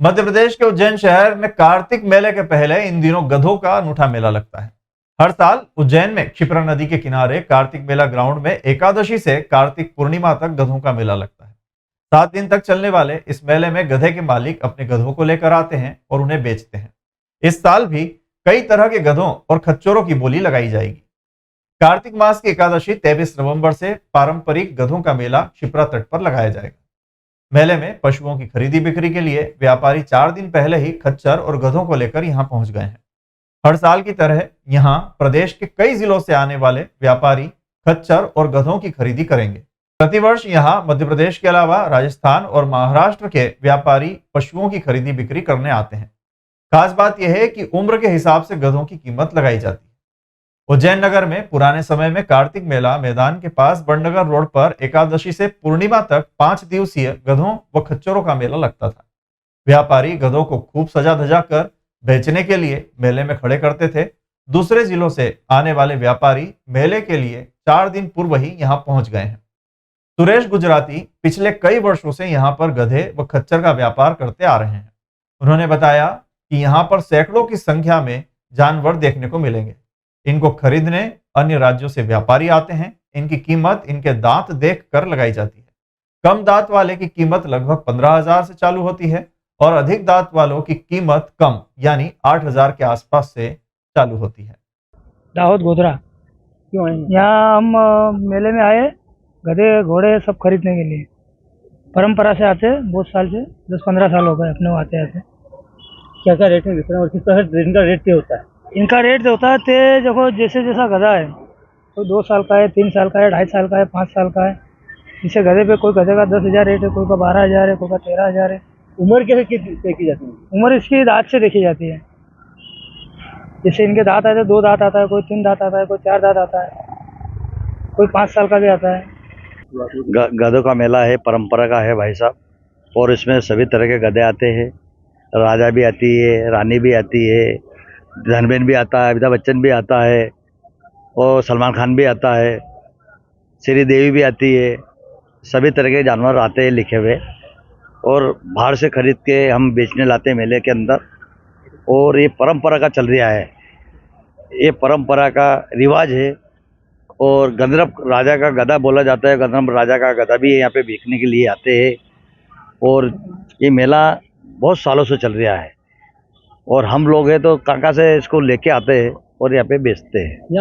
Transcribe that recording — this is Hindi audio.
मध्य प्रदेश के उज्जैन शहर में कार्तिक मेले के पहले इन दिनों गधों का अनूठा मेला लगता है। हर साल उज्जैन में क्षिप्रा नदी के किनारे कार्तिक मेला ग्राउंड में एकादशी से कार्तिक पूर्णिमा तक गधों का मेला लगता है। 7 दिन तक चलने वाले इस मेले में गधे के मालिक अपने गधों को लेकर आते हैं और उन्हें बेचते हैं। इस साल भी कई तरह के गधों और खच्चरों की बोली लगाई जाएगी। कार्तिक मास की एकादशी 23 नवंबर से पारंपरिक गधों का मेला क्षिप्रा तट पर लगाया जाएगा। मेले में पशुओं की खरीदी बिक्री के लिए व्यापारी 4 दिन पहले ही खच्चर और गधों को लेकर यहां पहुंच गए हैं। हर साल की तरह यहां प्रदेश के कई जिलों से आने वाले व्यापारी खच्चर और गधों की खरीदी करेंगे। प्रतिवर्ष यहां मध्य प्रदेश के अलावा राजस्थान और महाराष्ट्र के व्यापारी पशुओं की खरीदी बिक्री करने आते हैं। खास बात यह है कि उम्र के हिसाब से गधों की कीमत लगाई जाती है। उज्जैन नगर में पुराने समय में कार्तिक मेला मैदान के पास बड़नगर रोड पर एकादशी से पूर्णिमा तक 5 दिवसीय गधों व खच्चरों का मेला लगता था। व्यापारी गधों को खूब सजा धजा कर बेचने के लिए मेले में खड़े करते थे। दूसरे जिलों से आने वाले व्यापारी मेले के लिए 4 दिन पूर्व ही यहाँ पहुंच गए हैं। सुरेश गुजराती पिछले कई वर्षों से यहाँ पर गधे व खच्चर का व्यापार करते आ रहे हैं। उन्होंने बताया कि यहाँ पर सैकड़ों की संख्या में जानवर देखने को मिलेंगे। इनको खरीदने अन्य राज्यों से व्यापारी आते हैं। इनकी कीमत इनके दांत देख कर लगाई जाती है। कम दांत वाले की कीमत लगभग 15,000 से चालू होती है और अधिक दांत वालों की कीमत कम यानी 8,000 के आसपास से चालू होती है। दाहोद गोधरा क्यों आए? यहाँ हम मेले में आए, गधे घोड़े सब खरीदने के लिए। परंपरा से आते हैं, बहुत साल से 10-15 साल हो गए अपने वो आते आते। क्या क्या रेट है विक्रम और किस तरह इनका रेट क्या होता है? इनका रेट जो होता है देखो जैसे जैसा गधा है, कोई 2 साल का है, 3 साल का है, 2.5 साल का है, 5 साल का है। इसे गधे पे कोई गधे का 10,000 रेट है, कोई का 12,000 है, कोई का 13,000 है। उम्र कैसे तय की जाती है? उम्र इसकी दांत से देखी जाती है। जैसे इनके दांत आते हैं, 2 दांत आता है, कोई 3 दांत आता है, कोई 4 दांत आता है, कोई 5 साल का भी आता है। गधों का मेला है, परंपरा का है भाई साहब, और इसमें सभी तरह के गधे आते हैं। राजा भी आती है, रानी भी आती है, धनबेन भी आता है, अमिताभ बच्चन भी आता है और सलमान खान भी आता है, श्री देवी भी आती है। सभी तरह के जानवर आते हैं लिखे हुए और बाहर से खरीद के हम बेचने लाते हैं मेले के अंदर। और ये परंपरा का चल रहा है, ये परंपरा का रिवाज है। और गंधर्व राजा का गधा बोला जाता है, गंधर्व राजा का गधा भी यहाँ पे बेचने के लिए आते हैं। और ये मेला बहुत सालों से चल रहा है और हम लोग हैं तो काका से इसको लेके आते हैं और यहाँ पे बेचते हैं।